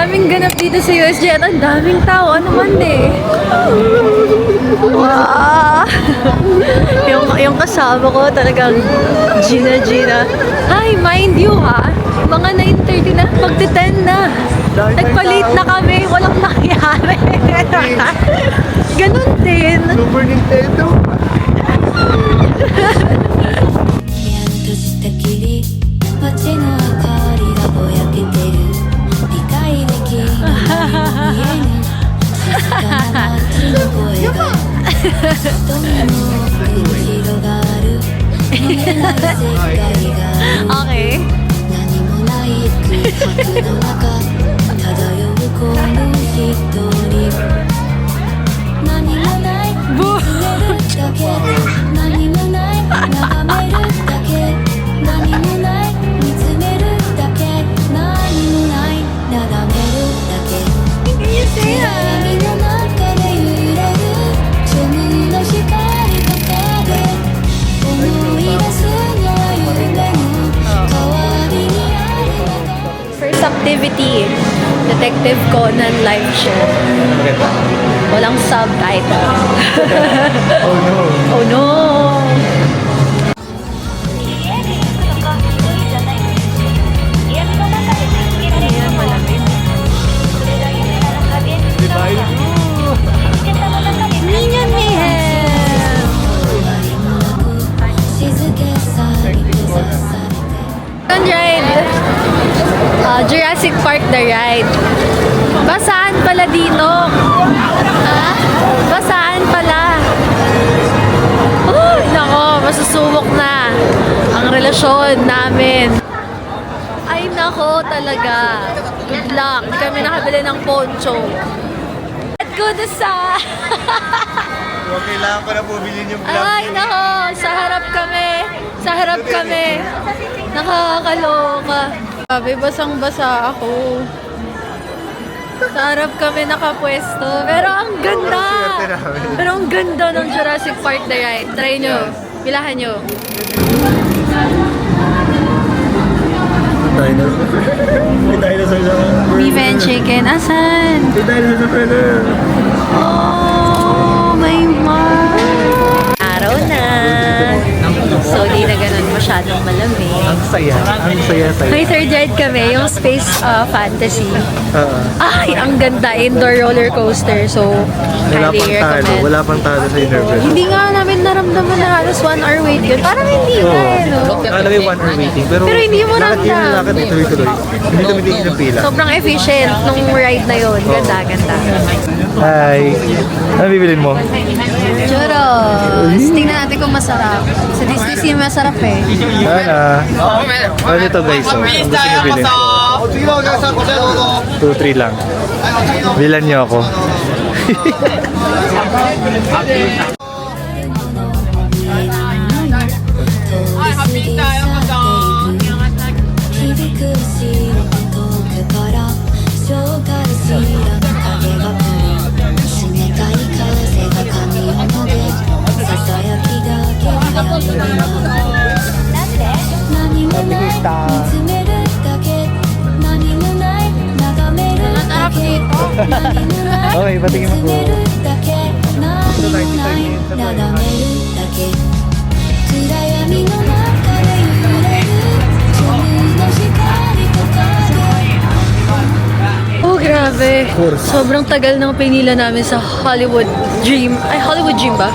daming ganap dito sa USJ at ang daming tao. Ano man eh. Wow. yung kasama ko talagang Gina. Ay, mind you ha. Mga 9:30 na. Magti-10 na. Nagpalit na kami. Walang nangyari. Ganun din. Super Nintendo. 街の明かりがぼやけてる理解できない見えぬ静かな街の声がどんどん広がる見えない世界がある Okay. 何もない空白の中漂うこの一人何もない見つめるだけ何もない眺めるだけ何もない見つめるだけ何もない眺めるだけ暗闇の中で揺れるジョムの光と影思い出すのは夢の代わりにあるのか First activity, Detective Conan live show. Walang subtitle. Oh no. Oh no! Minion Mayhem! 静けさに閉ざされて On ride, Jurassic Park the ride. Basaan pala dito? Ha? Basaan pala? Uy, nako, masusubok na ang relasyon namin. Ay nako talaga. Good luck. Hindi kami nakabili ng poncho. At good sa... Huwag kailangan ko na bumili yung vlog. Ay, nako! Sa harap kami! Sa harap kami! Nakakaloka. Sabi, basang-basa ako. Sa harap kami nakapwesto. Pero ang ganda! Pero ang ganda ng Jurassic Park the ride. Try nyo. Pilahan nyo. Dinosaur. May dinosaur sa Beef and chicken. Asan? May dinosaur sa burger. Oh, may araw na. So, di na ganun masyadong malamig. Ang saya. Ang saya-saya. May third ride kami, yung Space Fantasy. Oo. Ay, ang ganda. Indoor roller coaster. So, Wala highly pang talo. recommend. Wala pang talo sa Universal. Hindi nga namin naramdaman na halos 1 hour wait yun. Parang hindi na eh, no? Alam mo 1 hour waiting. Pero hindi mo lakad yun, ramdam. lakad yung tuloy-tuloy. Hindi tumitigil ng pila. Sobrang efficient nung ride na yun. Ganda, ganda. Hi. Ano bibilin mo? Churros! Tingnan natin kung masarap. Sa Disney Sea masarap eh. Ano ito guys? Oh. Ang gusto nyo bilhin? 2-3 lang. Bilan nyo ako. Okay, patingin mo po. 何もない眺めるだけ暗闇の中で揺れるジョムの光と影 Oh, grabe. Sobrang tagal ng pinila namin sa Hollywood Dream. Ay, Hollywood Dream ba?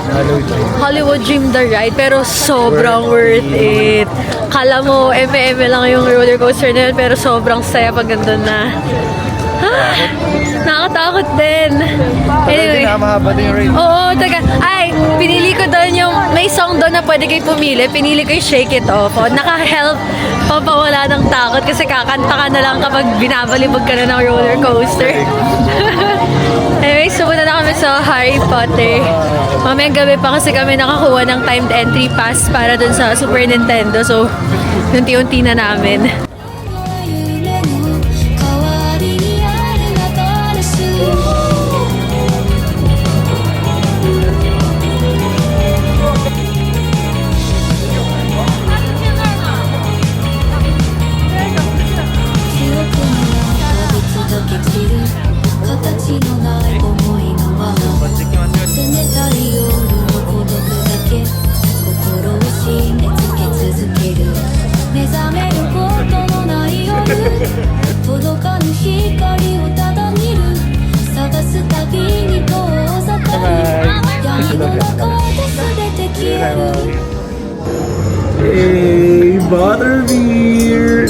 Hollywood Dream the ride. Pero sobrang worth it. Kala mo, eme-eme lang yung roller coaster na yun. Pero sobrang saya pag gandun na. Nakakatakot din. Anyway. Mahaba din yung ride. Oo, taga. Ay, pinili ko doon yung, may song doon na pwede kayo pumili. Pinili ko yung Shake It Off. O, naka-help papawala ng takot kasi kakanta ka na lang kapag binabalibog ka na ng roller coaster. Anyway, sumunod na kami sa Harry Potter. Mamayang gabi pa kasi kami nakakuha ng timed entry pass para doon sa Super Nintendo. So, unti-unti na namin. 夢の代わりにあるアドレス 記憶には飛び続け散る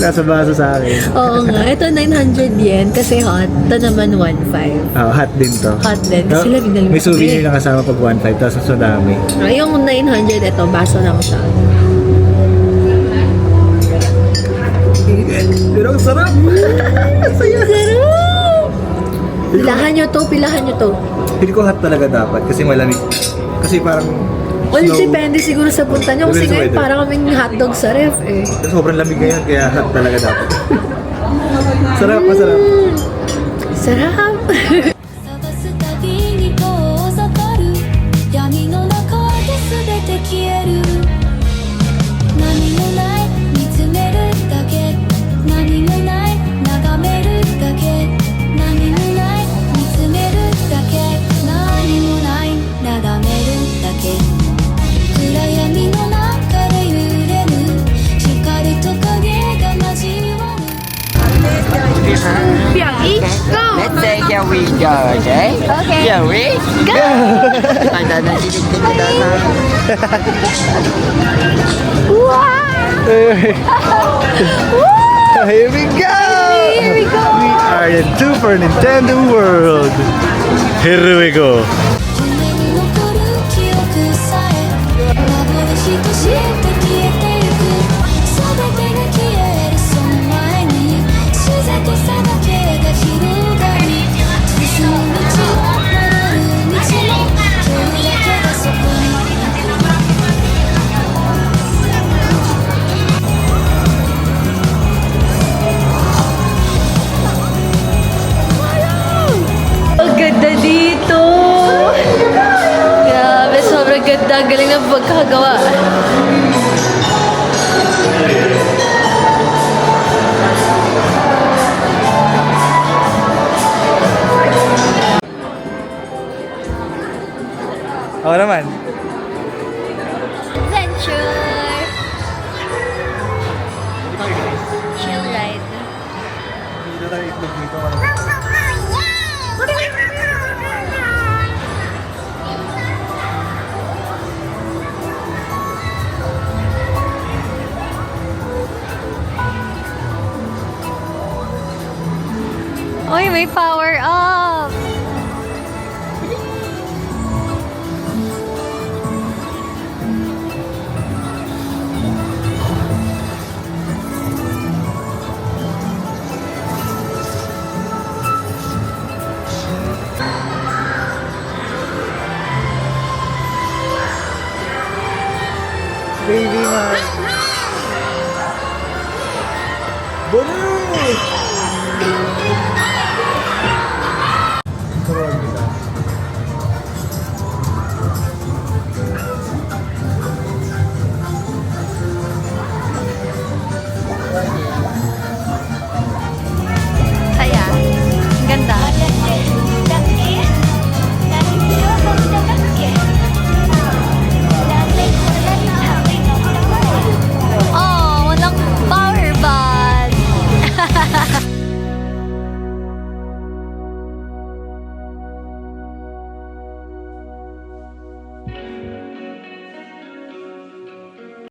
Nasa baso sa akin. Oo nga. Ito 900 yen kasi hot. Ito naman 1.5. Hot din to. Hot din. Kasi lang binalik May souvenir na kasama pag 1.5, tapos mas madami. Yung 900 ito, baso lang siya. Pero ang sarap! Sarap! Pilahan nyo to, pilahan nyo to. Hindi ko hot talaga dapat kasi malamig. Kasi parang Well, slow. depende siguro sa punta nyo. Kasi Depende sa ngayon weather. parang kaming hotdog sa ref eh. Sobrang lamig ngayon kaya hot talaga dapat. Sarap, masarap. Sarap! 探すたびに遠ざかる闇の中で全て消える何もない見つめるだけ何もない眺めるだけ何もない見つめるだけ何もない眺めるだけ暗闇の中で揺れる光と影が交わる Let's say here we go, okay? Okay. Here we go! Ada na Here we go! Here we go! We are in Super Nintendo World. Here we go. 夢に残る記憶さえ幻として消えてゆく全てが消えるその前に自然とさだけが広がる進む道戻る道も今日だけがそこにAng ganda dito! Grabe, sobrang ganda. Galing ng pagkagawa. Ako naman. Adventure! Chill ride. Dito tayo itlog dito. Uy, may power up! Baby man.